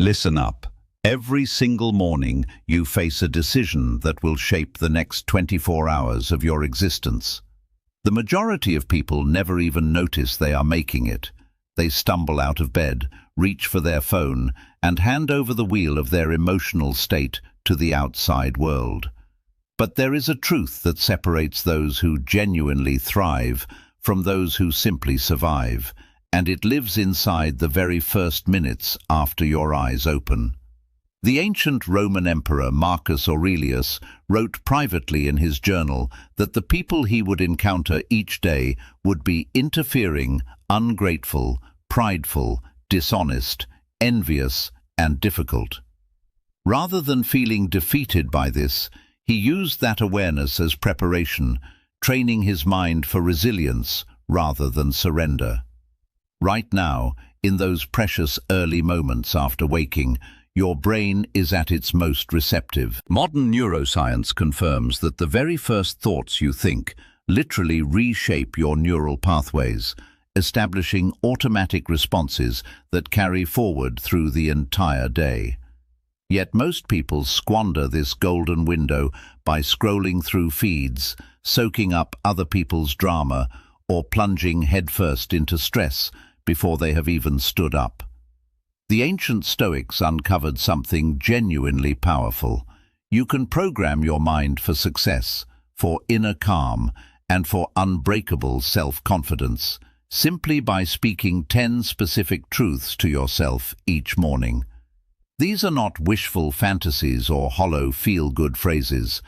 Listen up. Every single morning, you face a decision that will shape the next 24 hours of your existence. The majority of people never even notice they are making it. They stumble out of bed, reach for their phone, and hand over the wheel of their emotional state to the outside world. But there is a truth that separates those who genuinely thrive from those who simply survive, and it lives inside the very first minutes after your eyes open. The ancient Roman emperor Marcus Aurelius wrote privately in his journal that the people he would encounter each day would be interfering, ungrateful, prideful, dishonest, envious, and difficult. Rather than feeling defeated by this, he used that awareness as preparation, training his mind for resilience rather than surrender. Right now, in those precious early moments after waking, your brain is at its most receptive. Modern neuroscience confirms that the very first thoughts you think literally reshape your neural pathways, establishing automatic responses that carry forward through the entire day. Yet most people squander this golden window by scrolling through feeds, soaking up other people's drama, or plunging headfirst into stress before they have even stood up. The ancient Stoics uncovered something genuinely powerful. You can program your mind for success, for inner calm, and for unbreakable self-confidence, simply by speaking 10 specific truths to yourself each morning. These are not wishful fantasies or hollow feel-good phrases.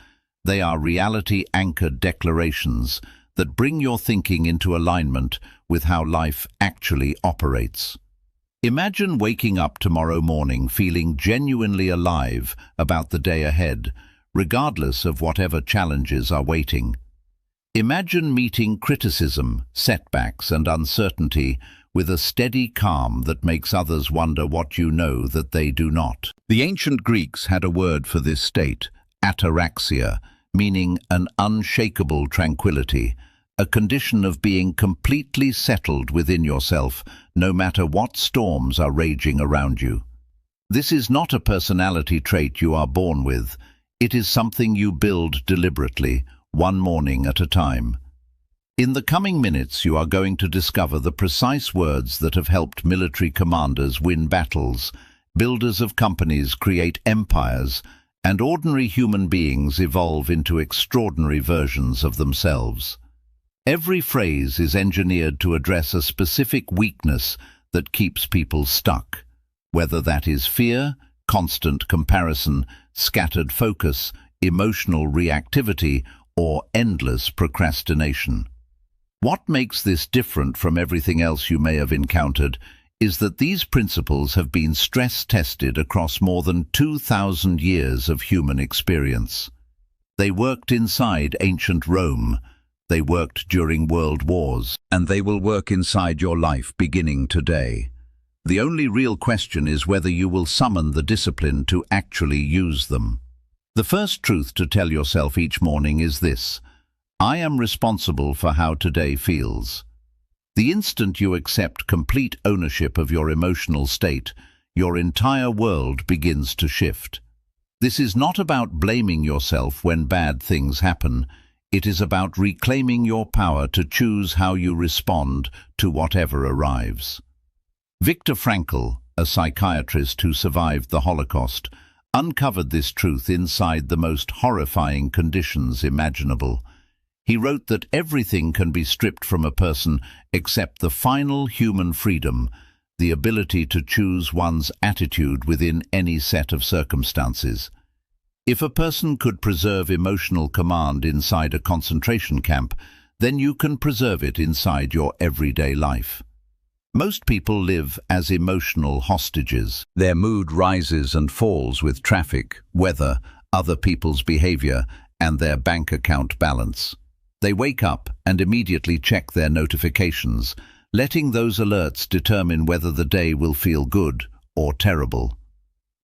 They are reality-anchored declarations that bring your thinking into alignment with how life actually operates. Imagine waking up tomorrow morning feeling genuinely alive about the day ahead, regardless of whatever challenges are waiting. Imagine meeting criticism, setbacks, and uncertainty with a steady calm that makes others wonder what you know that they do not. The ancient Greeks had a word for this state, ataraxia, meaning an unshakable tranquility, a condition of being completely settled within yourself, no matter what storms are raging around you. This is not a personality trait you are born with. It is something you build deliberately, one morning at a time. In the coming minutes, you are going to discover the precise words that have helped military commanders win battles, builders of companies create empires, and ordinary human beings evolve into extraordinary versions of themselves. Every phrase is engineered to address a specific weakness that keeps people stuck, whether that is fear, constant comparison, scattered focus, emotional reactivity, or endless procrastination. What makes this different from everything else you may have encountered is that these principles have been stress-tested across more than 2,000 years of human experience. They worked inside ancient Rome, they worked during world wars, and they will work inside your life beginning today. The only real question is whether you will summon the discipline to actually use them. The first truth to tell yourself each morning is this: I am responsible for how today feels. The instant you accept complete ownership of your emotional state, your entire world begins to shift. This is not about blaming yourself when bad things happen. It is about reclaiming your power to choose how you respond to whatever arrives. Viktor Frankl, a psychiatrist who survived the Holocaust, uncovered this truth inside the most horrifying conditions imaginable. He wrote that everything can be stripped from a person except the final human freedom, the ability to choose one's attitude within any set of circumstances. If a person could preserve emotional command inside a concentration camp, then you can preserve it inside your everyday life. Most people live as emotional hostages. Their mood rises and falls with traffic, weather, other people's behavior, and their bank account balance. They wake up and immediately check their notifications, letting those alerts determine whether the day will feel good or terrible.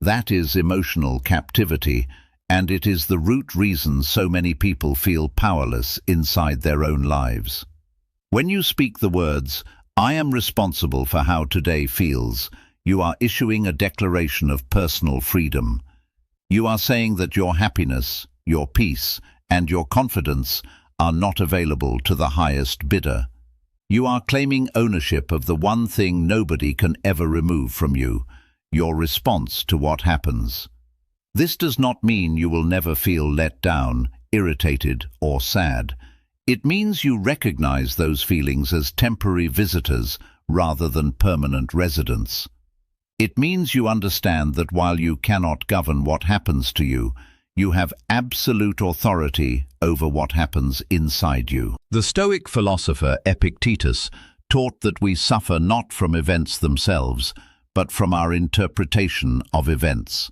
That is emotional captivity, and it is the root reason so many people feel powerless inside their own lives. When you speak the words, "I am responsible for how today feels," you are issuing a declaration of personal freedom. You are saying that your happiness, your peace, and your confidence are not available to the highest bidder. You are claiming ownership of the one thing nobody can ever remove from you, your response to what happens. This does not mean you will never feel let down, irritated, or sad. It means you recognize those feelings as temporary visitors rather than permanent residents. It means you understand that while you cannot govern what happens to you, you have absolute authority over what happens inside you. The Stoic philosopher Epictetus taught that we suffer not from events themselves, but from our interpretation of events.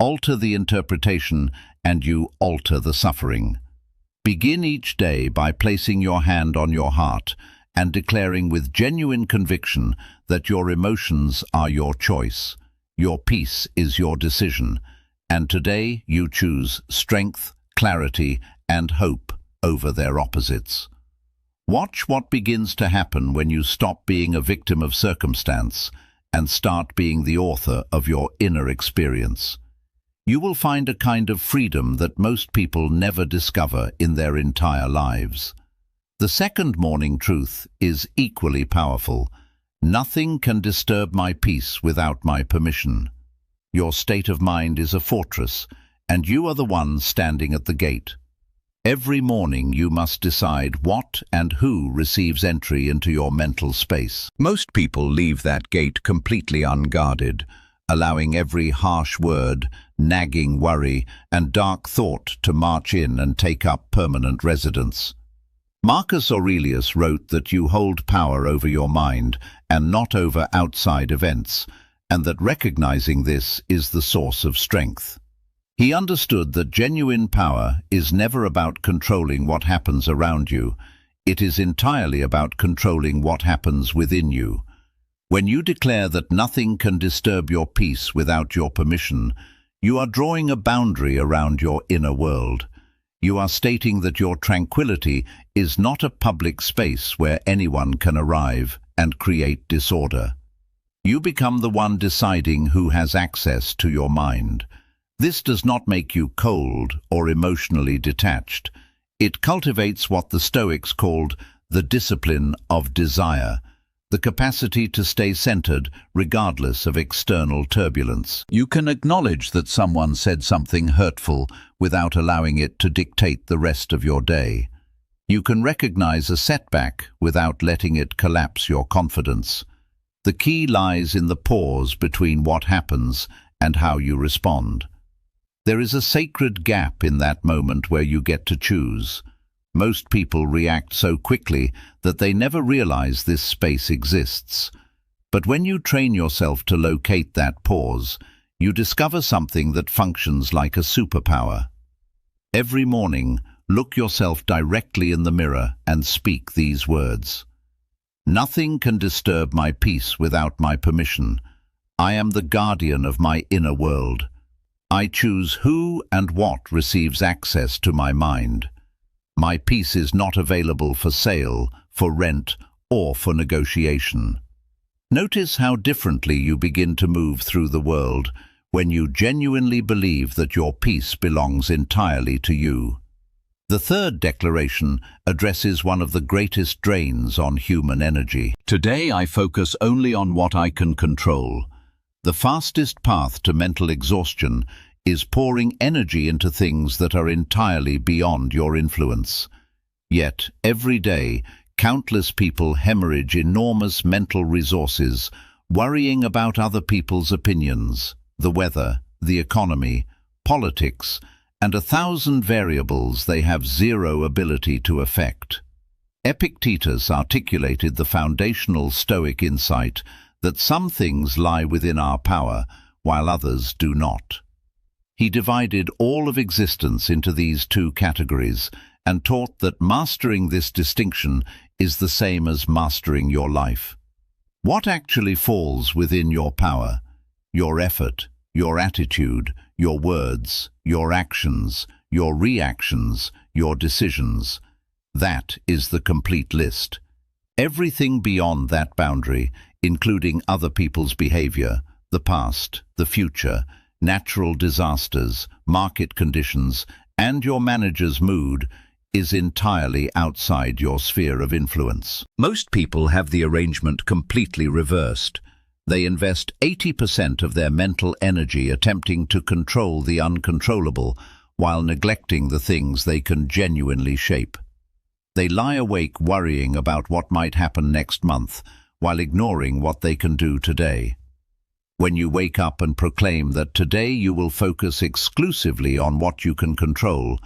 Alter the interpretation, and you alter the suffering. Begin each day by placing your hand on your heart and declaring with genuine conviction that your emotions are your choice, your peace is your decision, and today you choose strength, clarity, and hope over their opposites. Watch what begins to happen when you stop being a victim of circumstance and start being the author of your inner experience. You will find a kind of freedom that most people never discover in their entire lives. The second morning truth is equally powerful. Nothing can disturb my peace without my permission. Your state of mind is a fortress, and you are the one standing at the gate. Every morning you must decide what and who receives entry into your mental space. Most people leave that gate completely unguarded, allowing every harsh word, nagging worry, and dark thought to march in and take up permanent residence. Marcus Aurelius wrote that you hold power over your mind and not over outside events, and that recognizing this is the source of strength. He understood that genuine power is never about controlling what happens around you. It is entirely about controlling what happens within you. When you declare that nothing can disturb your peace without your permission, you are drawing a boundary around your inner world. You are stating that your tranquility is not a public space where anyone can arrive and create disorder. You become the one deciding who has access to your mind. This does not make you cold or emotionally detached. It cultivates what the Stoics called the discipline of desire, the capacity to stay centered regardless of external turbulence. You can acknowledge that someone said something hurtful without allowing it to dictate the rest of your day. You can recognize a setback without letting it collapse your confidence. The key lies in the pause between what happens and how you respond. There is a sacred gap in that moment where you get to choose. Most people react so quickly that they never realize this space exists. But when you train yourself to locate that pause, you discover something that functions like a superpower. Every morning, look yourself directly in the mirror and speak these words. Nothing can disturb my peace without my permission. I am the guardian of my inner world. I choose who and what receives access to my mind. My peace is not available for sale, for rent, or for negotiation. Notice how differently you begin to move through the world when you genuinely believe that your peace belongs entirely to you. The third declaration addresses one of the greatest drains on human energy. Today I focus only on what I can control. The fastest path to mental exhaustion is pouring energy into things that are entirely beyond your influence. Yet, every day, countless people hemorrhage enormous mental resources, worrying about other people's opinions, the weather, the economy, politics, and 1,000 variables they have zero ability to affect. Epictetus articulated the foundational Stoic insight that some things lie within our power, while others do not. He divided all of existence into these two categories and taught that mastering this distinction is the same as mastering your life. What actually falls within your power? Your effort, your attitude, your words, your actions, your reactions, your decisions. That is the complete list. Everything beyond that boundary including other people's behavior, the past, the future, natural disasters, market conditions, and your manager's mood, is entirely outside your sphere of influence. Most people have the arrangement completely reversed. They invest 80% of their mental energy attempting to control the uncontrollable, while neglecting the things they can genuinely shape. They lie awake worrying about what might happen next month, while ignoring what they can do today. When you wake up and proclaim that today you will focus exclusively on what you can control,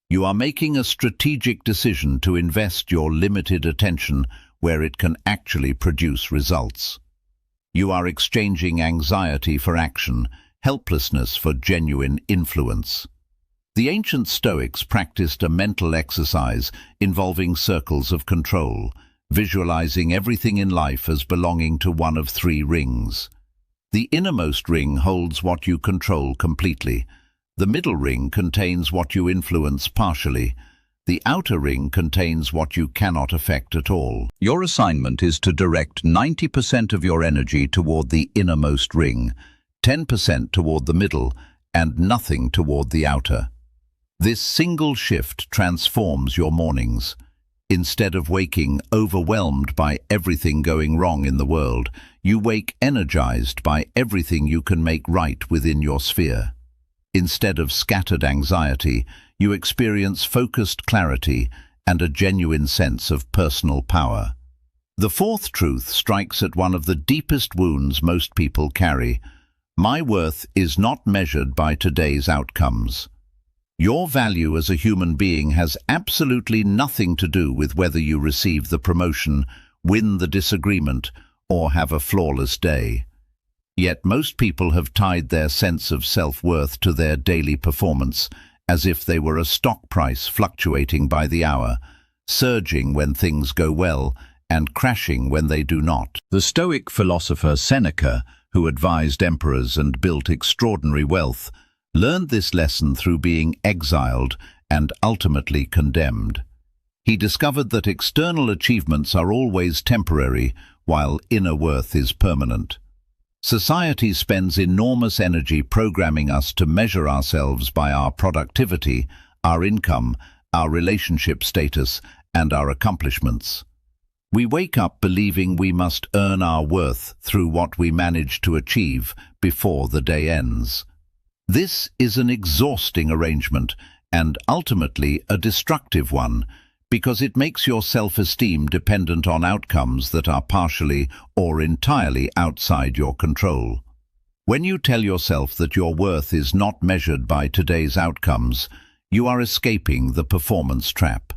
you are making a strategic decision to invest your limited attention where it can actually produce results. You are exchanging anxiety for action, helplessness for genuine influence. The ancient Stoics practiced a mental exercise involving circles of control, visualizing everything in life as belonging to one of three rings. The innermost ring holds what you control completely. The middle ring contains what you influence partially. The outer ring contains what you cannot affect at all. Your assignment is to direct 90% of your energy toward the innermost ring, 10% toward the middle, and nothing toward the outer. This single shift transforms your mornings. Instead of waking overwhelmed by everything going wrong in the world, you wake energized by everything you can make right within your sphere. Instead of scattered anxiety, you experience focused clarity and a genuine sense of personal power. The fourth truth strikes at one of the deepest wounds most people carry. My worth is not measured by today's outcomes. Your value as a human being has absolutely nothing to do with whether you receive the promotion, win the disagreement, or have a flawless day. Yet most people have tied their sense of self-worth to their daily performance, as if they were a stock price fluctuating by the hour, surging when things go well and crashing when they do not. The Stoic philosopher Seneca, who advised emperors and built extraordinary wealth, learned this lesson through being exiled and ultimately condemned. He discovered that external achievements are always temporary, while inner worth is permanent. Society spends enormous energy programming us to measure ourselves by our productivity, our income, our relationship status, and our accomplishments. We wake up believing we must earn our worth through what we manage to achieve before the day ends. This is an exhausting arrangement and ultimately a destructive one, because it makes your self-esteem dependent on outcomes that are partially or entirely outside your control. When you tell yourself that your worth is not measured by today's outcomes, you are escaping the performance trap.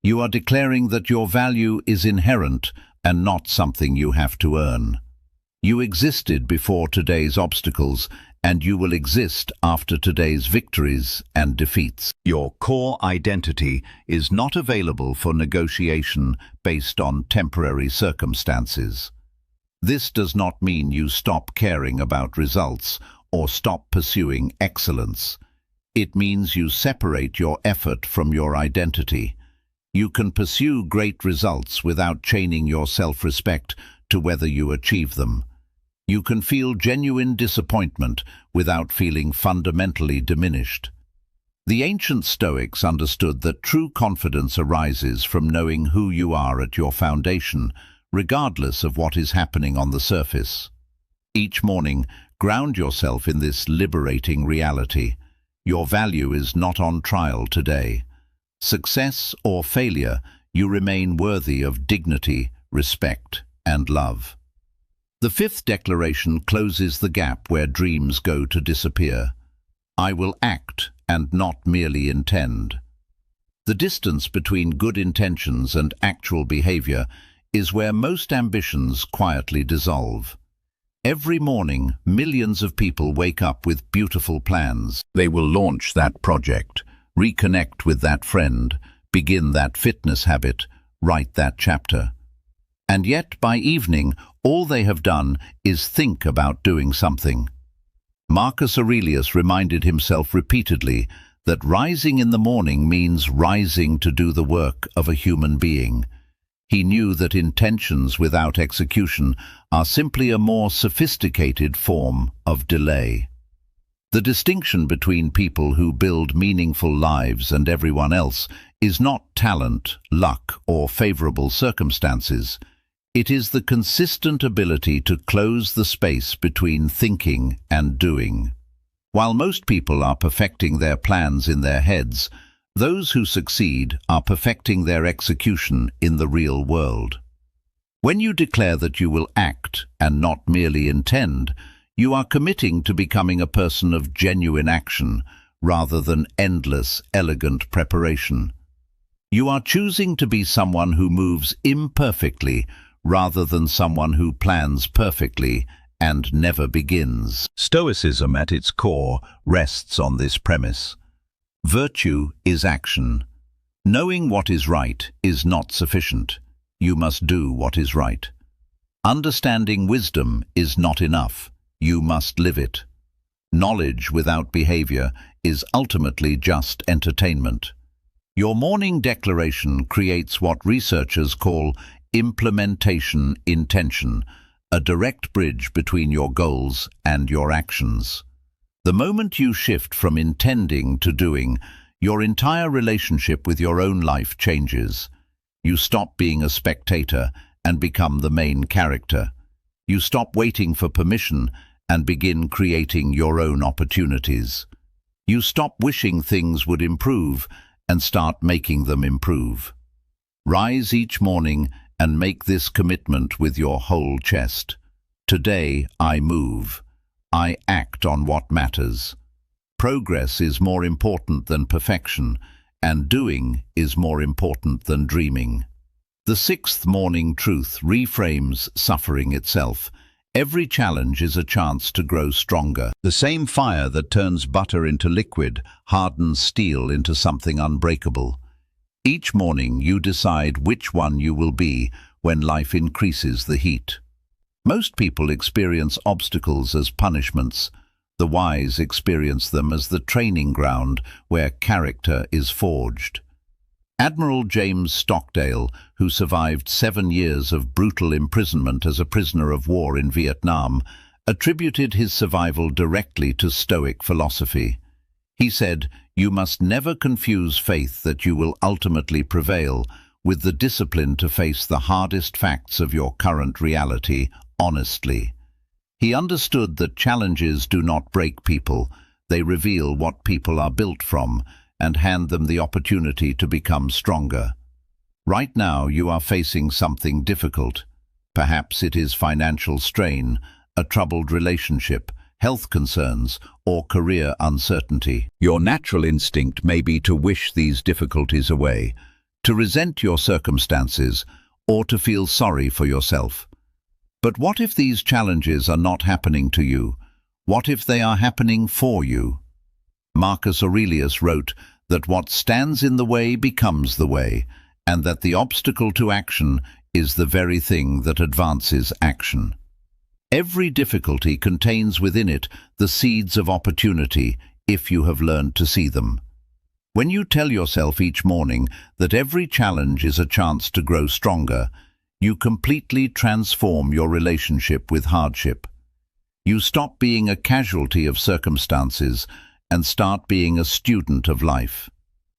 You are declaring that your value is inherent and not something you have to earn. You existed before today's obstacles, and you will exist after today's victories and defeats. Your core identity is not available for negotiation based on temporary circumstances. This does not mean you stop caring about results or stop pursuing excellence. It means you separate your effort from your identity. You can pursue great results without chaining your self-respect to whether you achieve them. You can feel genuine disappointment without feeling fundamentally diminished. The ancient Stoics understood that true confidence arises from knowing who you are at your foundation, regardless of what is happening on the surface. Each morning, ground yourself in this liberating reality. Your value is not on trial today. Success or failure, you remain worthy of dignity, respect, and love. The fifth declaration closes the gap where dreams go to disappear. I will act and not merely intend. The distance between good intentions and actual behavior is where most ambitions quietly dissolve. Every morning, millions of people wake up with beautiful plans. They will launch that project, reconnect with that friend, begin that fitness habit, write that chapter. And yet, by evening, all they have done is think about doing something. Marcus Aurelius reminded himself repeatedly that rising in the morning means rising to do the work of a human being. He knew that intentions without execution are simply a more sophisticated form of delay. The distinction between people who build meaningful lives and everyone else is not talent, luck, or favorable circumstances. It is the consistent ability to close the space between thinking and doing. While most people are perfecting their plans in their heads, those who succeed are perfecting their execution in the real world. When you declare that you will act and not merely intend, you are committing to becoming a person of genuine action rather than endless, elegant preparation. You are choosing to be someone who moves imperfectly rather than someone who plans perfectly and never begins. Stoicism at its core rests on this premise. Virtue is action. Knowing what is right is not sufficient. You must do what is right. Understanding wisdom is not enough. You must live it. Knowledge without behavior is ultimately just entertainment. Your morning declaration creates what researchers call implementation intention, a direct bridge between your goals and your actions. The moment you shift from intending to doing, your entire relationship with your own life changes. You stop being a spectator and become the main character. You stop waiting for permission and begin creating your own opportunities. You stop wishing things would improve and start making them improve. Rise each morning and make this commitment with your whole chest. Today I move. I act on what matters. Progress is more important than perfection, and doing is more important than dreaming. The sixth morning truth reframes suffering itself. Every challenge is a chance to grow stronger. The same fire that turns butter into liquid hardens steel into something unbreakable. Each morning you decide which one you will be when life increases the heat. Most people experience obstacles as punishments. The wise experience them as the training ground where character is forged. Admiral James Stockdale, who survived 7 years of brutal imprisonment as a prisoner of war in Vietnam, attributed his survival directly to Stoic philosophy. He said, "You must never confuse faith that you will ultimately prevail with the discipline to face the hardest facts of your current reality honestly." He understood that challenges do not break people, they reveal what people are built from and hand them the opportunity to become stronger. Right now you are facing something difficult. Perhaps it is financial strain, a troubled relationship, health concerns, or career uncertainty. Your natural instinct may be to wish these difficulties away, to resent your circumstances, or to feel sorry for yourself. But what if these challenges are not happening to you? What if they are happening for you? Marcus Aurelius wrote that what stands in the way becomes the way, and that the obstacle to action is the very thing that advances action. Every difficulty contains within it the seeds of opportunity, if you have learned to see them. When you tell yourself each morning that every challenge is a chance to grow stronger, you completely transform your relationship with hardship. You stop being a casualty of circumstances and start being a student of life.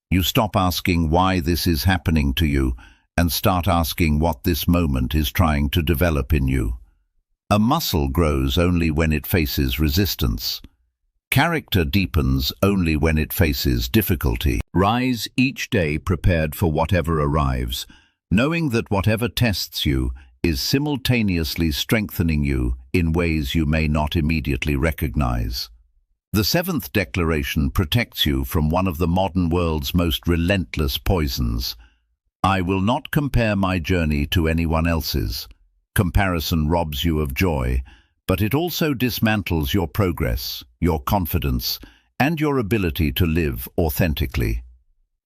You stop asking why this is happening to you and start asking what this moment is trying to develop in you. A muscle grows only when it faces resistance. Character deepens only when it faces difficulty. Rise each day prepared for whatever arrives, knowing that whatever tests you is simultaneously strengthening you in ways you may not immediately recognize. The seventh declaration protects you from one of the modern world's most relentless poisons. I will not compare my journey to anyone else's. Comparison robs you of joy, but it also dismantles your progress, your confidence, and your ability to live authentically.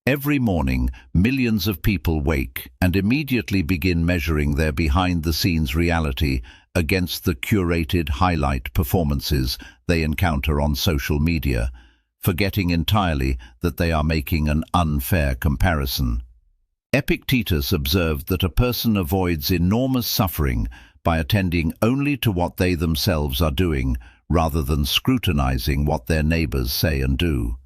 Every morning, millions of people wake and immediately begin measuring their behind-the-scenes reality against the curated highlight performances they encounter on social media, forgetting entirely that they are making an unfair comparison. Epictetus observed that a person avoids enormous suffering by attending only to what they themselves are doing, rather than scrutinizing what their neighbors say and do.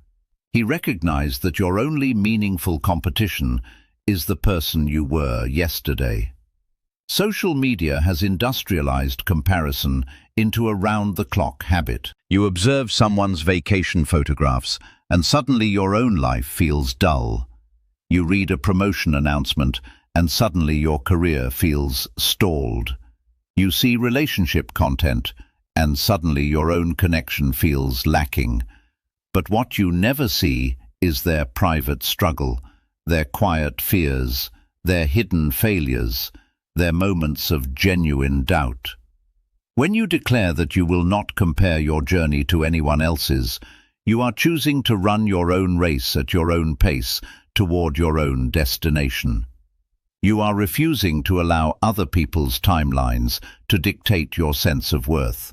He recognized that your only meaningful competition is the person you were yesterday. Social media has industrialized comparison into a round-the-clock habit. You observe someone's vacation photographs, and suddenly your own life feels dull. You read a promotion announcement, and suddenly your career feels stalled. You see relationship content, and suddenly your own connection feels lacking. But what you never see is their private struggle, their quiet fears, their hidden failures, their moments of genuine doubt. When you declare that you will not compare your journey to anyone else's, you are choosing to run your own race at your own pace toward your own destination. You are refusing to allow other people's timelines to dictate your sense of worth.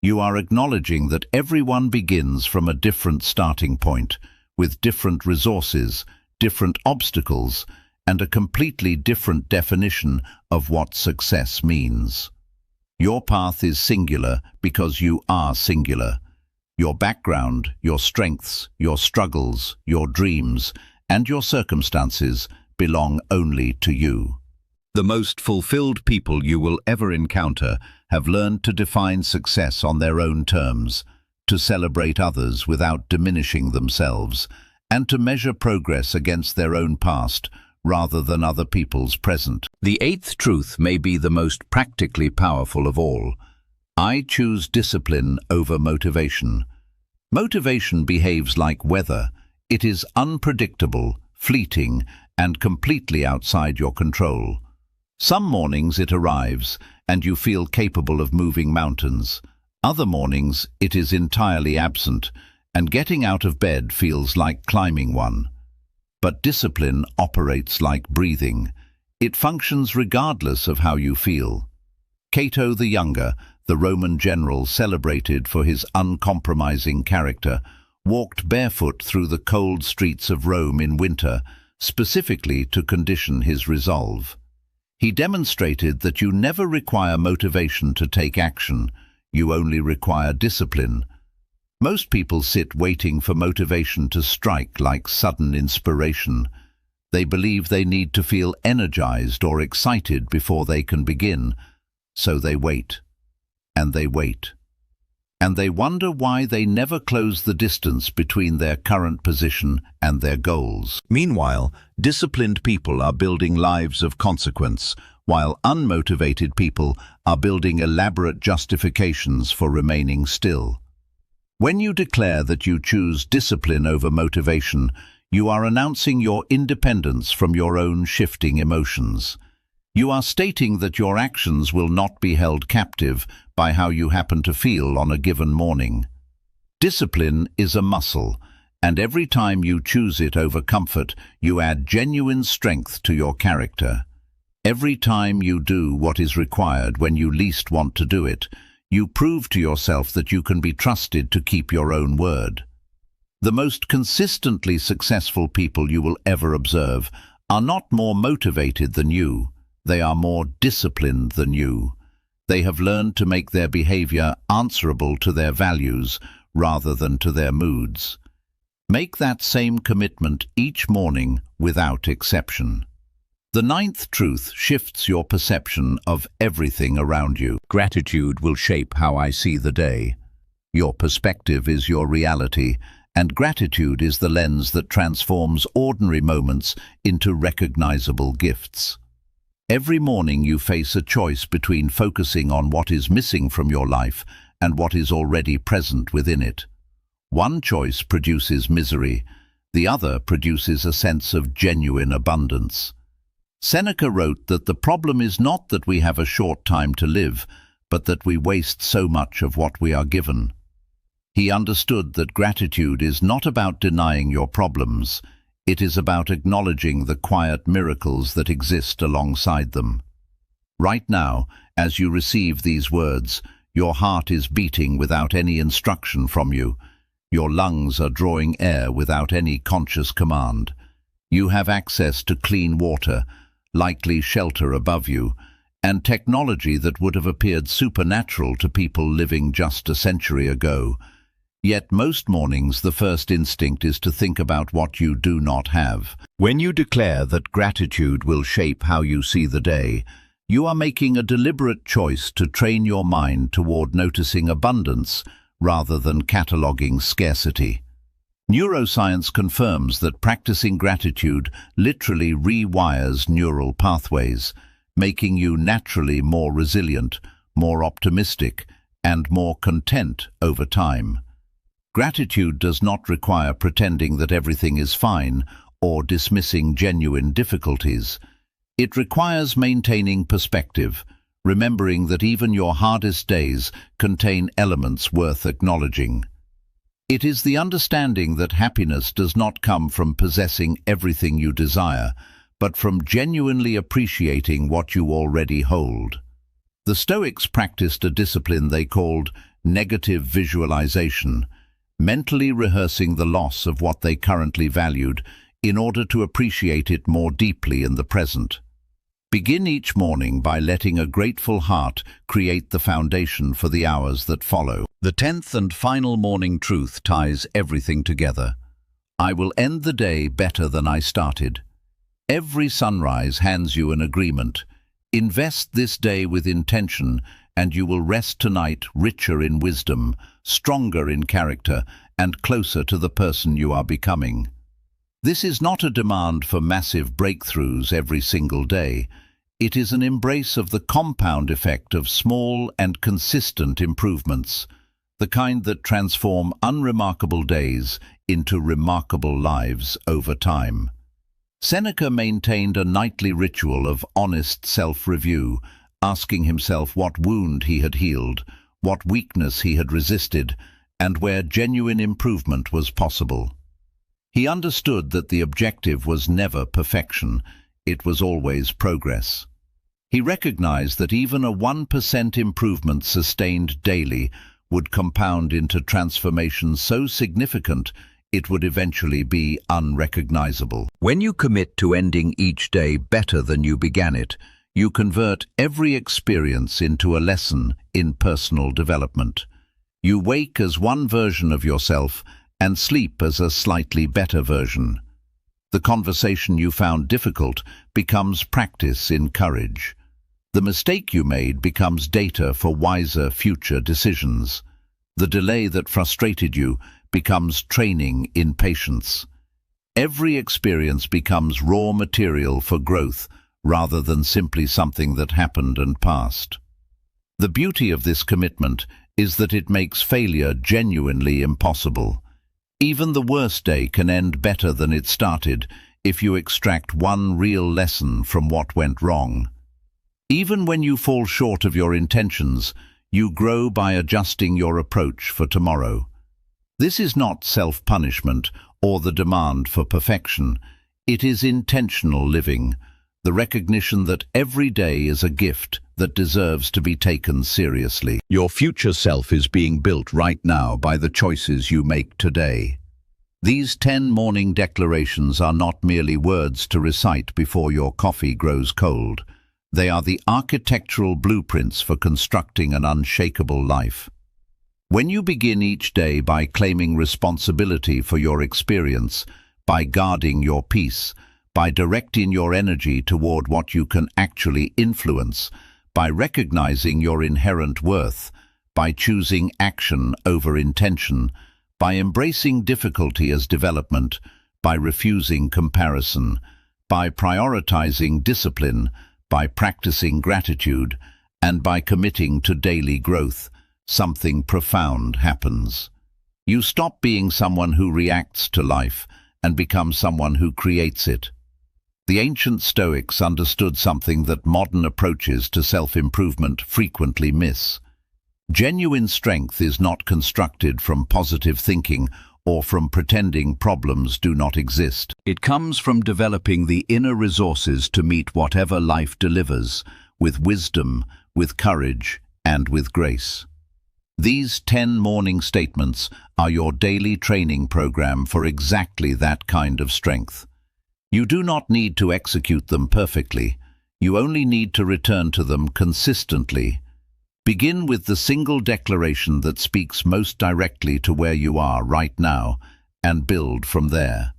You are acknowledging that everyone begins from a different starting point, with different resources, different obstacles, and a completely different definition of what success means. Your path is singular because you are singular. Your background, your strengths, your struggles, your dreams, and your circumstances belong only to you. The most fulfilled people you will ever encounter have learned to define success on their own terms, to celebrate others without diminishing themselves, and to measure progress against their own past rather than other people's present. The eighth truth may be the most practically powerful of all. I choose discipline over motivation. Motivation behaves like weather. It is unpredictable, fleeting, and completely outside your control. Some mornings it arrives, and you feel capable of moving mountains. Other mornings it is entirely absent, and getting out of bed feels like climbing one. But discipline operates like breathing. It functions regardless of how you feel. Cato the Younger, the Roman general celebrated for his uncompromising character, walked barefoot through the cold streets of Rome in winter, specifically to condition his resolve. He demonstrated that you never require motivation to take action, you only require discipline. Most people sit waiting for motivation to strike like sudden inspiration. They believe they need to feel energized or excited before they can begin, so they wait, and they wait. And they wonder why they never close the distance between their current position and their goals. Meanwhile, disciplined people are building lives of consequence, while unmotivated people are building elaborate justifications for remaining still. When you declare that you choose discipline over motivation, you are announcing your independence from your own shifting emotions. You are stating that your actions will not be held captive by how you happen to feel on a given morning. Discipline is a muscle, and every time you choose it over comfort, you add genuine strength to your character. Every time you do what is required when you least want to do it, you prove to yourself that you can be trusted to keep your own word. The most consistently successful people you will ever observe are not more motivated than you. They are more disciplined than you. They have learned to make their behavior answerable to their values rather than to their moods. Make that same commitment each morning without exception. The ninth truth shifts your perception of everything around you. Gratitude will shape how I see the day. Your perspective is your reality, and gratitude is the lens that transforms ordinary moments into recognizable gifts. Every morning you face a choice between focusing on what is missing from your life and what is already present within it. One choice produces misery, the other produces a sense of genuine abundance. Seneca wrote that the problem is not that we have a short time to live, but that we waste so much of what we are given. He understood that gratitude is not about denying your problems, it is about acknowledging the quiet miracles that exist alongside them. Right now, as you receive these words, your heart is beating without any instruction from you. Your lungs are drawing air without any conscious command. You have access to clean water, likely shelter above you, and technology that would have appeared supernatural to people living just a century ago. Yet most mornings the first instinct is to think about what you do not have. When you declare that gratitude will shape how you see the day, you are making a deliberate choice to train your mind toward noticing abundance rather than cataloging scarcity. Neuroscience confirms that practicing gratitude literally rewires neural pathways, making you naturally more resilient, more optimistic, and more content over time. Gratitude does not require pretending that everything is fine or dismissing genuine difficulties. It requires maintaining perspective, remembering that even your hardest days contain elements worth acknowledging. It is the understanding that happiness does not come from possessing everything you desire, but from genuinely appreciating what you already hold. The Stoics practiced a discipline they called negative visualization, mentally rehearsing the loss of what they currently valued in order to appreciate it more deeply in the present. Begin each morning by letting a grateful heart create the foundation for the hours that follow. The 10th and final morning truth ties everything together. I will end the day better than I started. Every sunrise hands you an agreement. Invest this day with intention, and you will rest tonight richer in wisdom, stronger in character, and closer to the person you are becoming. This is not a demand for massive breakthroughs every single day. It is an embrace of the compound effect of small and consistent improvements, the kind that transform unremarkable days into remarkable lives over time. Seneca maintained a nightly ritual of honest self-review, asking himself what wound he had healed, what weakness he had resisted, and where genuine improvement was possible. He understood that the objective was never perfection, it was always progress. He recognized that even a 1% improvement sustained daily would compound into transformation so significant it would eventually be unrecognizable. When you commit to ending each day better than you began it, you convert every experience into a lesson in personal development. You wake as one version of yourself and sleep as a slightly better version. The conversation you found difficult becomes practice in courage. The mistake you made becomes data for wiser future decisions. The delay that frustrated you becomes training in patience. Every experience becomes raw material for growth rather than simply something that happened and passed. The beauty of this commitment is that it makes failure genuinely impossible. Even the worst day can end better than it started if you extract one real lesson from what went wrong. Even when you fall short of your intentions, you grow by adjusting your approach for tomorrow. This is not self-punishment or the demand for perfection. It is intentional living, the recognition that every day is a gift that deserves to be taken seriously. Your future self is being built right now by the choices you make today. These 10 morning declarations are not merely words to recite before your coffee grows cold. They are the architectural blueprints for constructing an unshakable life. When you begin each day by claiming responsibility for your experience, by guarding your peace, by directing your energy toward what you can actually influence, by recognizing your inherent worth, by choosing action over intention, by embracing difficulty as development, by refusing comparison, by prioritizing discipline, by practicing gratitude, and by committing to daily growth, something profound happens. You stop being someone who reacts to life and become someone who creates it. The ancient Stoics understood something that modern approaches to self-improvement frequently miss. Genuine strength is not constructed from positive thinking or from pretending problems do not exist. It comes from developing the inner resources to meet whatever life delivers, with wisdom, with courage, and with grace. These 10 morning statements are your daily training program for exactly that kind of strength. You do not need to execute them perfectly. You only need to return to them consistently. Begin with the single declaration that speaks most directly to where you are right now, and build from there.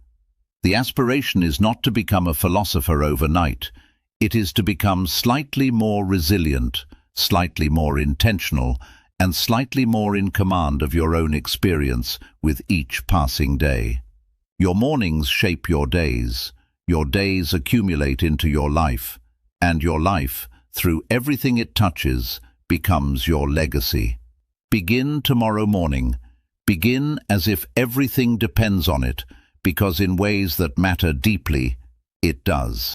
The aspiration is not to become a philosopher overnight. It is to become slightly more resilient, slightly more intentional, and slightly more in command of your own experience with each passing day. Your mornings shape your days accumulate into your life, and your life, through everything it touches, becomes your legacy. Begin tomorrow morning. Begin as if everything depends on it, because in ways that matter deeply, it does.